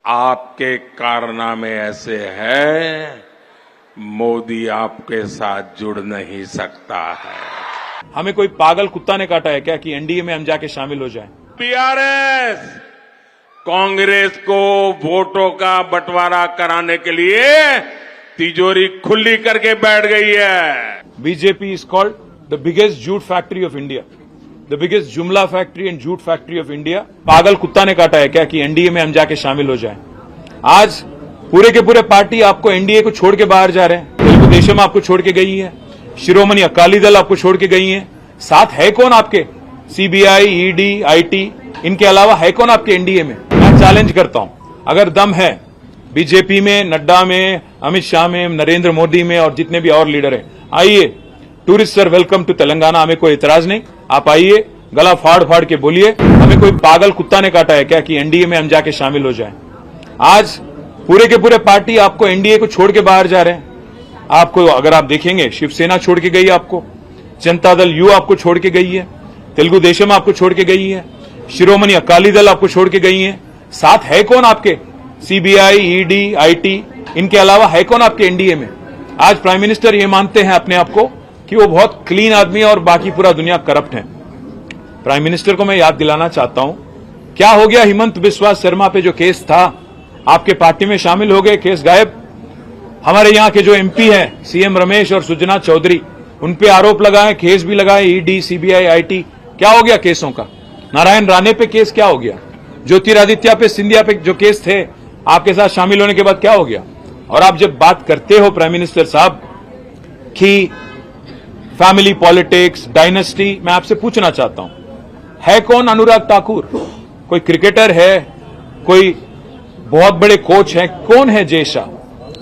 आपके कारनामे ऐसे हैं, मोदी आपके साथ जुड़ नहीं सकता है। हमें कोई पागल कुत्ता ने काटा है क्या कि एनडीए में हम जाके शामिल हो जाएं? बीआरएस कांग्रेस को वोटों का बंटवारा कराने के लिए तिजोरी खुली करके बैठ गई है। BJP is called the biggest jhoot factory of India, the biggest jumla factory and jhoot factory of India. पागल कुत्ता ने काटा है क्या कि एनडीए में हम जाके शामिल हो जाएं? आज पूरे के पूरे पार्टी आपको एनडीए को छोड़ के बाहर जा रहे हैं। तेलुगु देशम आपको छोड़ के गई है, शिरोमणि अकाली दल आपको छोड़ के गई है। साथ है कौन आपके? सीबीआई, ईडी, आईटी, इनके अलावा है कौन आपके एनडीए में? मैं चैलेंज करता हूं, अगर दम है बीजेपी में, नड्डा में, अमित शाह में, नरेंद्र मोदी में और जितने भी और लीडर हैं, आइए। Tourist sir welcome to Telangana, हमें कोई इतराज नहीं। आप आइए, गला फाड़ फाड़ के बोलिए। हमें कोई पागल कुत्ता ने काटा है क्या कि एनडीए में हम जाके शामिल हो जाएं? आज पूरे के पूरे पार्टी आपको एनडीए को छोड़ के बाहर जा रहे हैं। आपको अगर आप देखेंगे, शिवसेना छोड़ के गई आपको, जनता दल यू आपको छोड़ के गई है, तेलुगु देशम आपको छोड़ के गई है, शिरोमणि अकाली दल आपको छोड़ के गई है। साथ है कौन आपके? सीबीआई, ईडी, आईटी, इनके अलावा है कौन आपके एनडीए में? आज प्राइम मिनिस्टर ये मानते हैं अपने आप को कि वो बहुत क्लीन आदमी है और बाकी पूरा दुनिया करप्ट है। प्राइम मिनिस्टर को मैं याद दिलाना चाहता हूं, क्या हो गया हिमंत बिस्वा शर्मा पे जो केस था, आपके पार्टी में शामिल हो गए, केस गायब। हमारे यहां के जो एमपी हैं, सीएम रमेश और सुजना चौधरी, उन पे आरोप लगाए, केस भी लगाए, ईडी, सीबीआई, आईटी। क्या हो गया केसों का? नारायण राणे पे केस क्या हो गया? ज्योतिरादित्य पे, सिंधिया पे जो केस थे, आपके साथ शामिल होने के बाद क्या हो गया? और आप जब बात करते हो प्राइम मिनिस्टर साहब कि फैमिली पॉलिटिक्स, डायनेस्टी, मैं आपसे पूछना चाहता हूं, है कौन अनुराग ठाकुर? कोई क्रिकेटर है? कोई बहुत बड़े कोच हैं? कौन है जय शाह?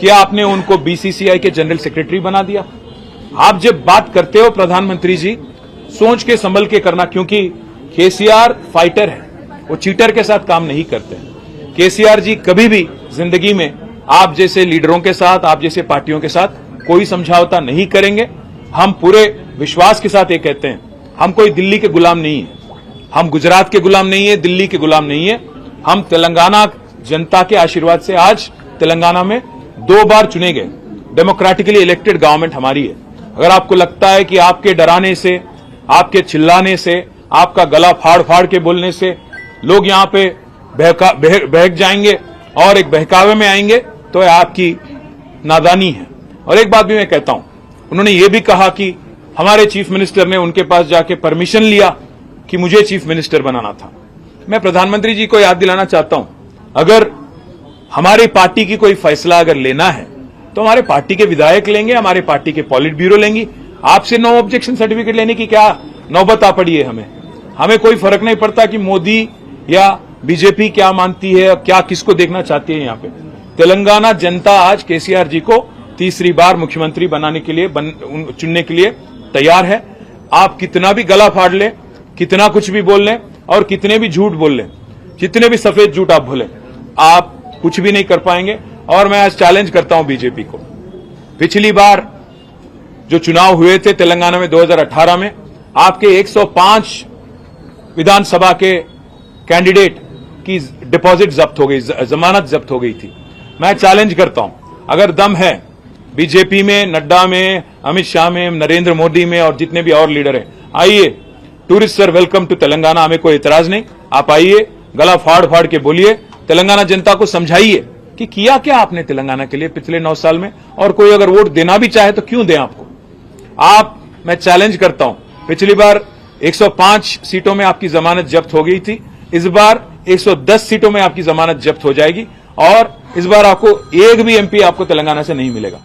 क्या आपने उनको बीसीसीआई के जनरल सेक्रेटरी बना दिया? आप जब बात करते हो प्रधानमंत्री जी, सोच के संभल के करना, क्योंकि केसीआर फाइटर है, वो चीटर के साथ काम नहीं करते। केसीआर जी कभी भी जिंदगी में आप जैसे लीडरों के साथ, आप जैसे पार्टियों के साथ कोई समझौता नहीं करेंगे। हम पूरे विश्वास के साथ ये कहते हैं, हम कोई दिल्ली के गुलाम नहीं है, हम गुजरात के गुलाम नहीं है, दिल्ली के गुलाम नहीं है। हम तेलंगाना जनता के आशीर्वाद से आज तेलंगाना में 2 बार चुने गए, डेमोक्रेटिकली इलेक्टेड गवर्नमेंट हमारी है। अगर आपको लगता है कि आपके डराने से, आपके चिल्लाने से, आपका गला फाड़ फाड़ के बोलने से लोग यहां पे बहक जाएंगे और एक बहकावे में आएंगे, तो यह आपकी नादानी है। और एक बात भी मैं कहता हूं, उन्होंने ये भी कहा कि हमारे चीफ मिनिस्टर ने उनके पास जाके परमिशन लिया कि मुझे चीफ मिनिस्टर बनाना था। मैं प्रधानमंत्री जी को याद दिलाना चाहता हूं, अगर हमारी पार्टी की कोई फैसला अगर लेना है तो हमारे पार्टी के विधायक लेंगे, हमारे पार्टी के पॉलिट ब्यूरो लेंगी। आपसे नो ऑब्जेक्शन सर्टिफिकेट लेने की क्या नौबत आ पड़ी है? हमें कोई फर्क नहीं पड़ता कि मोदी या बीजेपी क्या मानती है, क्या किसको देखना चाहती है। यहां पे तेलंगाना जनता आज केसीआर जी को तीसरी बार मुख्यमंत्री बनाने के लिए, चुनने के लिए तैयार है। आप कितना भी गला फाड़ लें, कितना कुछ भी बोल लें और कितने भी झूठ बोल लें, जितने भी सफेद झूठ आप बोलें, आप कुछ भी नहीं कर पाएंगे। और मैं आज चैलेंज करता हूं बीजेपी को, पिछली बार जो चुनाव हुए थे तेलंगाना में 2018 में, आपके 105 विधानसभा के कैंडिडेट की डिपॉजिट जब्त हो गई, जमानत जब्त हो गई थी। मैं चैलेंज करता हूं, अगर दम है बीजेपी में, नड्डा में, अमित शाह में, नरेंद्र मोदी में और जितने भी और लीडर हैं, आइए। Tourist sir welcome to Telangana, हमें कोई इतराज नहीं। आप आइए, गला फाड़ फाड़ के बोलिए, तेलंगाना जनता को समझाइए कि किया क्या आपने तेलंगाना के लिए पिछले 9 साल में। और कोई अगर वोट देना भी चाहे तो क्यों दें आपको? मैं चैलेंज करता हूं, पिछली बार 105 सीटों में आपकी जमानत जब्त हो गई थी, इस बार 110 सीटों में आपकी जमानत जब्त हो जाएगी और इस बार आपको एक भी एमपी आपको तेलंगाना से नहीं मिलेगा।